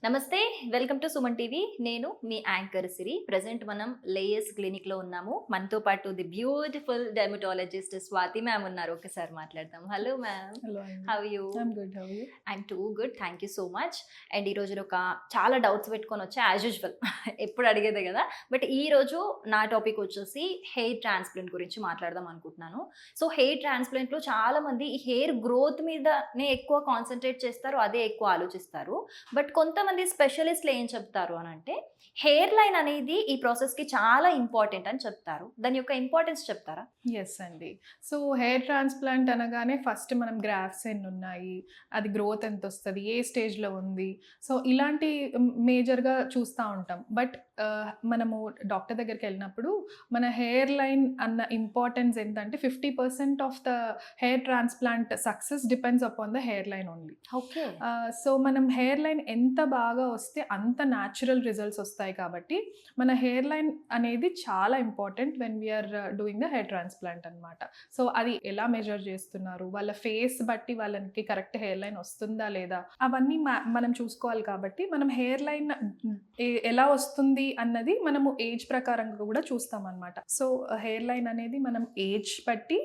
నమస్తే, welcome to Suman TV. నేను మీ anchor సిరి. Present మనం లేయర్స్ క్లినిక్లో ఉన్నాము. మనతో పాటు the beautiful dermatologist Swathi ma'am ఉన్నారు. ఒకసారి మాట్లాడదాం. Hello ma'am, Hello, Andy. How you? I'm good. How are you? I'm too good, thank you so much. And ఈరోజు చాలా డౌట్స్ పెట్టుకొని వచ్చా, యాజ్ యూజువల్ ఎప్పుడు అడిగేదే కదా. బట్ ఈరోజు నా టాపిక్ వచ్చేసి హెయిర్ ట్రాన్స్ప్లాంట్ గురించి మాట్లాడదాం అనుకుంటున్నాను. సో హెయిర్ ట్రాన్స్ప్లాంట్లో చాలామంది ఈ హెయిర్ గ్రోత్ మీదనే ఎక్కువ కాన్సన్ట్రేట్ చేస్తారు, అదే ఎక్కువ ఆలోచిస్తారు. బట్ కొంతమంది స్పెషలిస్ట్లు ఏం చెప్తారు అని అంటే, హెయిర్ లైన్ అనేది ఈ ప్రాసెస్కి చాలా ఇంపార్టెంట్ అని చెప్తారు. దాని యొక్క ఇంపార్టెన్స్ చెప్తారా? ఎస్ అండి. సో హెయిర్ ట్రాన్స్ప్లాంట్ అనగానే ఫస్ట్ మనం గ్రాఫ్స్ ఎన్ని ఉన్నాయి, అది గ్రోత్ ఎంత వస్తుంది, ఏ స్టేజ్లో ఉంది, సో ఇలాంటి మేజర్గా చూస్తూ ఉంటాం. బట్ మనము డాక్టర్ దగ్గరికి వెళ్ళినప్పుడు మన హెయిర్ లైన్ అన్న ఇంపార్టెన్స్ ఏంటంటే 50% of the hair transplant success depends upon the hair line only. Okay. So మనం హెయిర్ లైన్ ఎంత బాగా వస్తే అంత న్యాచురల్ రిజల్ట్స్ వస్తాయి. కాబట్టి మన హెయిర్ లైన్ అనేది చాలా important when we're doing the hair transplant అనమాట. సో అది ఎలా మెజర్ చేస్తున్నారు, వాళ్ళ ఫేస్ బట్టి వాళ్ళకి కరెక్ట్ హెయిర్ లైన్ వస్తుందా లేదా, అవన్నీ మనం చూసుకోవాలి. కాబట్టి మనం హెయిర్ లైన్ ఎలా వస్తుంది అన్నది మనము ఏజ్ ప్రకారంగా కూడా చూస్తాం అనమాట. సో హెయిర్ లైన్ అనేది మనం ఏజ్ బట్టి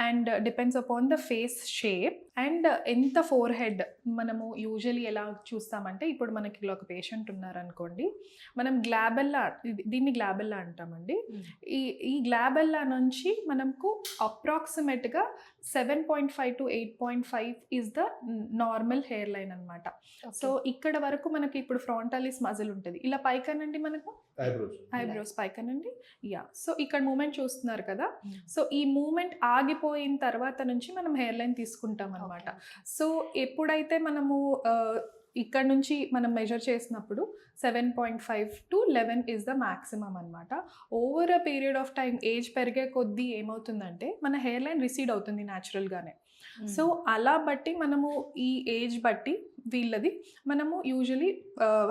and depends upon the face shape and ఎంత ఫోర్ హెడ్. మనము యూజువలీ ఎలా చూస్తామంటే, ఇప్పుడు మనకి ఇలా ఒక పేషెంట్ ఉన్నారనుకోండి, మనం గ్లాబెల్లా, దీన్ని గ్లాబెల్లా అంటామండి. ఈ గ్లాబెల్లా నుంచి మనకు అప్రాక్సిమేట్గా 7.5 to 8.5 is the normal hair line అనమాట. సో ఇక్కడ వరకు మనకి ఇప్పుడు ఫ్రాంటాలిస్ మజిల్ ఉంటుంది, ఇలా పైకనండి మనకు ఐబ్రోస్ పైకనండి. యా, సో ఇక్కడ మూమెంట్ చూస్తున్నారు కదా. సో ఈ మూమెంట్ ఆగిపోయిన తర్వాత నుంచి మనం హెయిర్ లైన్ తీసుకుంటాం అనమాట. సో ఎప్పుడైతే మనము ఇక్కడ నుంచి మనం మెజర్ చేసినప్పుడు 7.5 to 11 ఈజ్ ద మ్యాక్సిమం అనమాట. Over a period of time age పెరిగే కొద్దీ ఏమవుతుందంటే మన హెయిర్ లైన్ రిసీడ్ అవుతుంది న్యాచురల్గానే. సో అలా బట్టి మనము ఈ ఏజ్ బట్టి వీళ్ళది మనము యూజువలీ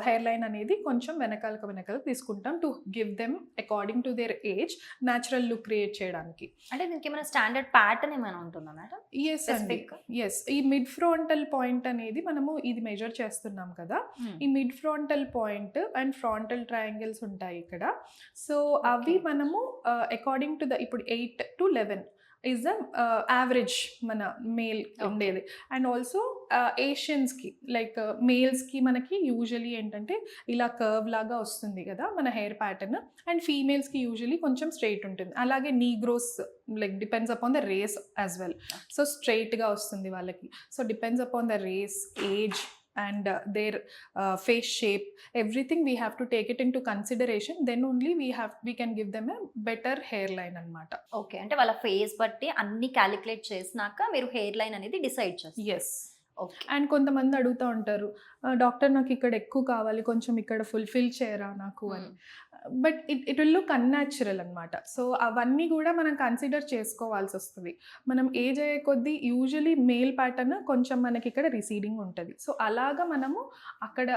హెయిర్ లైన్ అనేది కొంచెం వెనకాల తీసుకుంటాం to give them according to their age natural look create చేయడానికి. అంటే దీనికి ఏమైనా స్టాండర్డ్ ప్యాటర్న్ ఏమైనా ఉంటుందా మేడం? ఎస్ అండి, ఎస్. ఈ మిడ్ ఫ్రంటల్ పాయింట్ అనేది మనము ఇది మెజర్ చేస్తున్నాం కదా, ఈ mid frontal point and frontal triangles ఉంటాయి ఇక్కడ. సో అవి మనము అకార్డింగ్ టు ద ఇప్పుడు 8 to 11 ఈజ్ ద యావరేజ్ మన మేల్ ఉండేది. అండ్ ఆల్సో ఏషియన్స్కి లైక్ మేల్స్కి మనకి యూజువలీ ఏంటంటే ఇలా కర్వ్ లాగా వస్తుంది కదా మన హెయిర్ ప్యాటర్న్, అండ్ ఫీమేల్స్కి యూజువలీ కొంచెం స్ట్రైట్ ఉంటుంది. అలాగే negroes like depends upon the race as well. So స్ట్రైట్గా వస్తుంది వాళ్ళకి. So depends upon the race, age and their face shape, everything we have to take it into consideration, then only we can give them a better hairline అన్నమాట. Okay, అంటే వాళ్ళ face బట్టి అన్ని calculate చేసినాక మీరు హెయిర్ లైన్ అనేది decide చేస్తారు. Yes. Okay. And కొంతమంది అడుగుతూ ఉంటారు, డాక్టర్ నాకు ఇక్కడ ఎక్కువ కావాలి, కొంచెం ఇక్కడ ఫుల్ఫిల్ చేయరా నాకు అని. But it will look unnatural అనమాట. సో అవన్నీ కూడా మనం కన్సిడర్ చేసుకోవాల్సి వస్తుంది. మనం ఏజ్ అయ్యే కొద్దీ యూజువలీ మేల్ ప్యాటర్న్ కొంచెం మనకి ఇక్కడ రిసీడింగ్ ఉంటుంది. సో అలాగా మనము అక్కడ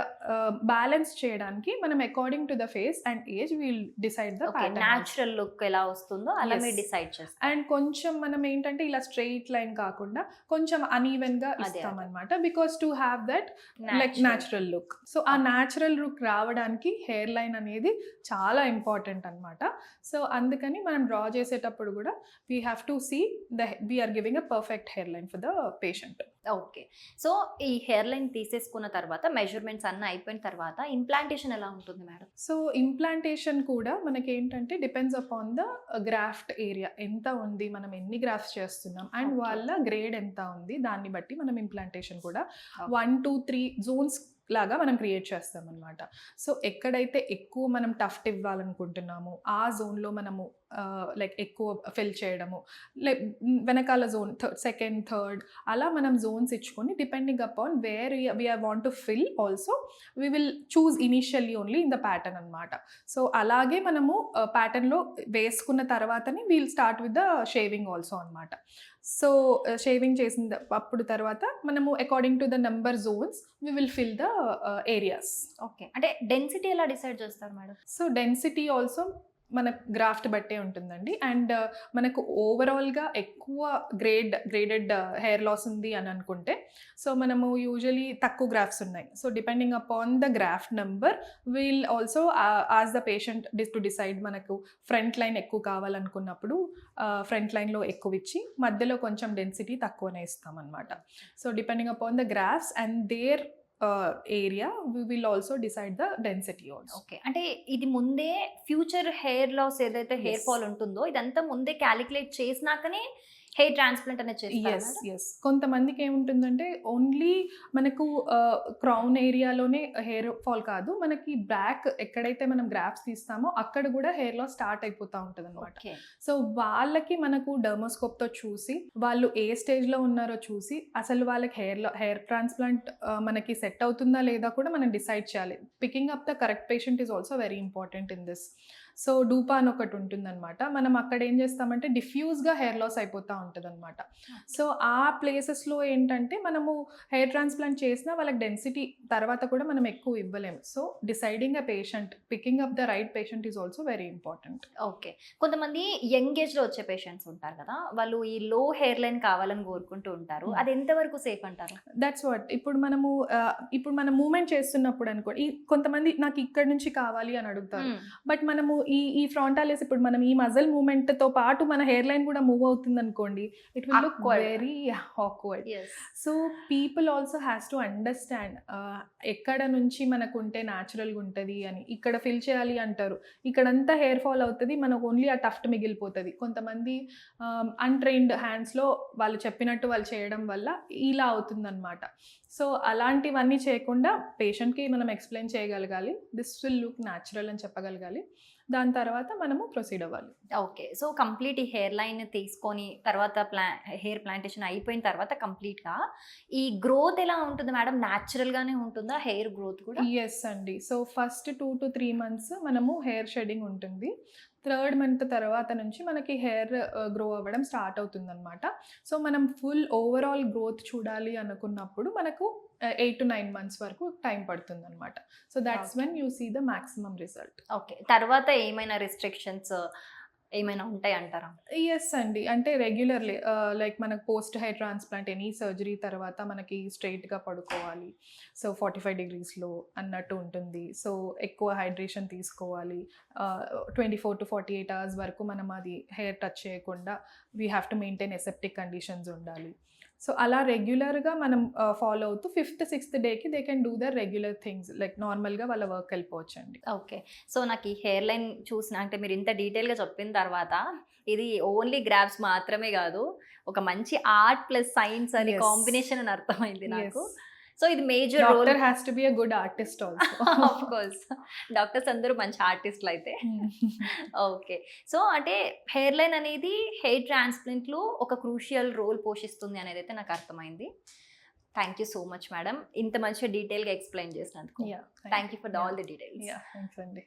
బ్యాలెన్స్ చేయడానికి మనం according to the face and age will decide the pattern. Natural look ఎలా వస్తుందో అలా మీరు డిసైడ్ చేస్తారు. అండ్ కొంచెం మనం ఏంటంటే ఇలా స్ట్రెయిట్ లైన్ కాకుండా కొంచెం అనీవెన్ గా ఇస్తాం అనమాట, because to have that like natural look. So ఆ న్యాచురల్ లుక్ రావడానికి హెయిర్ లైన్ అనేది చాలా ఇంపార్టెంట్ అనమాట. సో అందుకని మనం డ్రా చేసేటప్పుడు కూడా we have to see we're giving a perfect hair line for the patient. Okay. So ఈ హెయిర్ లైన్ తీసేసుకున్న తర్వాత మెజర్మెంట్స్ అన్నీ అయిపోయిన తర్వాత ఇంప్లాంటేషన్ ఎలా ఉంటుంది మేడం? సో ఇంప్లాంటేషన్ కూడా మనకి ఏంటంటే depends upon the graft area ఎంత ఉంది, మనం ఎన్ని గ్రాఫ్ట్స్ చేస్తున్నాం అండ్ వాళ్ళ గ్రేడ్ ఎంత ఉంది, దాన్ని బట్టి మనం ఇంప్లాంటేషన్ కూడా 1, 2, 3 జోన్స్ లాగా మనం క్రియేట్ చేస్తాం అనమాట. సో ఎక్కడైతే ఎక్కువ మనం టఫ్ట్ ఇవ్వాలనుకుంటున్నామో ఆ జోన్లో మనము లైక్ ఎక్కువ ఫిల్ చేయడము, లైక్ వెనకాల జోన్ సెకండ్, థర్డ్ అలా మనం జోన్స్ ఇచ్చుకొని depending upon where we're want to fill also we will choose initially only in the pattern అనమాట. సో అలాగే మనము ప్యాటర్న్లో వేసుకున్న తర్వాతనే we'll start with the shaving also అనమాట. సో షేవింగ్ చేసిన అప్పుడు తర్వాత మనము according to the number zones we will fill the areas. Okay, అంటే డెన్సిటీ ఎలా డిసైడ్ చేస్తారు మేడం? సో డెన్సిటీ ఆల్సో మన గ్రాఫ్ట్ బట్టే ఉంటుందండి. అండ్ మనకు ఓవరాల్గా ఎక్కువ గ్రేడెడ్ హెయిర్ లాస్ ఉంది అని అనుకుంటే, సో మనము యూజువలీ తక్కువ గ్రాఫ్ట్స్ ఉన్నాయి. So depending upon the graft number will also ask the patient to decide. మనకు ఫ్రంట్ లైన్ ఎక్కువ కావాలనుకున్నప్పుడు ఫ్రంట్ లైన్లో ఎక్కువ ఇచ్చి మధ్యలో కొంచెం డెన్సిటీ తక్కువనే ఇస్తామన్నమాట. So depending upon the graphs and their area we will also decide the density also. Okay, అంటే ఇది ముందే ఫ్యూచర్ హెయిర్ లాస్ ఏదైతే హెయిర్ Yes. ఫాల్ ఉంటుందో ఇదంతా ముందే క్యాలిక్యులేట్ చేసినాకనే హెయిర్ ట్రాన్స్ప్లాంట్ అనేది చేస్తారు. ఎస్ కొంతమందికి ఏముంటుందంటే ఓన్లీ మనకు క్రౌన్ ఏరియాలోనే హెయిర్ ఫాల్ కాదు, మనకి బ్యాక్ ఎక్కడైతే మనం గ్రాఫ్స్ తీస్తామో అక్కడ కూడా హెయిర్ లాస్ స్టార్ట్ అయిపోతూ ఉంటుంది అనమాట. ఓకే, సో వాళ్ళకి మనకు డర్మోస్కోప్తో చూసి వాళ్ళు ఏ స్టేజ్లో ఉన్నారో చూసి అసలు వాళ్ళకి హెయిర్ ట్రాన్స్ప్లాంట్ మనకి సెట్ అవుతుందా లేదా కూడా మనం డిసైడ్ చేయాలి. Picking up the correct patient is also very important in this. So డూపా అని ఒకటి ఉంటుందన్నమాట. మనం అక్కడ ఏం చేస్తామంటే డిఫ్యూజ్గా హెయిర్ లాస్ అయిపోతూ ఉంటుంది అనమాట. సో ఆ ప్లేసెస్లో ఏంటంటే మనము హెయిర్ ట్రాన్స్ప్లాంట్ చేసినా వాళ్ళకి డెన్సిటీ తర్వాత కూడా మనం ఎక్కువ ఇవ్వలేము. So deciding a patient, picking up the right patient is also very important. Okay. కొంతమంది యంగ్ ఏజ్లో వచ్చే పేషెంట్స్ ఉంటారు కదా, వాళ్ళు ఈ లో హెయిర్ లైన్ కావాలని కోరుకుంటూ ఉంటారు. అది ఎంతవరకు సేఫ్ అంటారు? That's what. ఇప్పుడు మనం మూమెంట్ చేస్తున్నప్పుడు అనుకోండి, కొంతమంది నాకు ఇక్కడ నుంచి కావాలి అని అడుగుతారు. బట్ మనము ఈ ఫ్రాంటాలిస్ ఇప్పుడు మనం ఈ మజిల్ మూమెంట్ తో పాటు మన హెయిర్ లైన్ కూడా మూవ్ అవుతుంది అనుకోండి, it will look Awkward. Very awkward. So people also has to understand ఎక్కడ నుంచి మనకు ఉంటే న్యాచురల్గా ఉంటుంది అని. ఇక్కడ ఫిల్ చేయాలి అంటారు, ఇక్కడంతా హెయిర్ ఫాల్ అవుతుంది, మనకు ఓన్లీ ఆ టఫ్ట్ మిగిలిపోతుంది. కొంతమంది అన్ట్రైన్డ్ హ్యాండ్స్లో వాళ్ళు చెప్పినట్టు వాళ్ళు చేయడం వల్ల ఇలా అవుతుందన్నమాట. సో అలాంటివన్నీ చేయకుండా పేషెంట్కి మనం ఎక్స్ప్లెయిన్ చేయగలగాలి, దిస్ విల్ లుక్ న్యాచురల్ అని చెప్పగలగాలి. దాని తర్వాత మనము ప్రొసీడ్ అవ్వాలి. ఓకే, సో కంప్లీట్ ఈ హెయిర్ లైన్ తీసుకొని తర్వాత హెయిర్ ప్లాంటేషన్ అయిపోయిన తర్వాత కంప్లీట్గా ఈ గ్రోత్ ఎలా ఉంటుంది మేడం? న్యాచురల్గానే ఉంటుందా హెయిర్ గ్రోత్ కూడా? ఎస్ అండి. సో ఫస్ట్ 2 to 3 months మనము హెయిర్ షెడింగ్ ఉంటుంది. 3rd month తర్వాత నుంచి మనకి హెయిర్ గ్రో అవ్వడం స్టార్ట్ అవుతుంది అనమాట. సో మనం ఫుల్ ఓవరాల్ గ్రోత్ చూడాలి అనుకున్నప్పుడు మనకు 8 to 9 months వరకు టైం పడుతుంది అనమాట. So that's when you see the maximum result. Okay, తర్వాత ఏమైనా రిస్ట్రిక్షన్స్ ఏమైనా ఉంటాయి అంటారా? ఎస్ అండి. అంటే రెగ్యులర్లీ లైక్ మనకు post hair transplant any surgery తర్వాత మనకి స్ట్రైట్గా పడుకోవాలి. సో 45 degreesలో అన్నట్టు ఉంటుంది. సో ఎక్కువ హైడ్రేషన్ తీసుకోవాలి. 24 to 48 hours వరకు మనం అది హెయిర్ టచ్ చేయకుండా we have to maintain aseptic conditions ఉండాలి. సో అలా రెగ్యులర్గా మనం ఫాలో అవుతూ 5th, 6th డేకి they can do the regular things like నార్మల్గా వాళ్ళ వర్క్ వెళ్ళిపోవచ్చండి. ఓకే, సో నాకు ఈ హెయిర్ లైన్ చూసిన అంటే మీరు ఇంత డీటెయిల్గా చెప్పిన తర్వాత ఇది ఓన్లీ గ్రాఫ్స్ మాత్రమే కాదు, ఒక మంచి ఆర్ట్ ప్లస్ సైన్స్ అని Yes. కాంబినేషన్ అని అర్థమైంది నాకు. Yes. సో ఇది major role. Doctor has to be a good artist also. Of course, doctors అందరూ మంచి ఆర్టిస్టులు అయితే. ఓకే, సో అంటే హెయిర్ లైన్ అనేది హెయిర్ ట్రాన్స్ప్లాంట్లో ఒక క్రూషియల్ రోల్ పోషిస్తుంది అనేది అయితే నాకు అర్థమైంది. Thank you so much madam, ఇంత మంచిగా డీటెయిల్గా ఎక్స్ప్లెయిన్ చేసినందుకు. Yeah, thank you for all the details. Yeah, thanks అండి.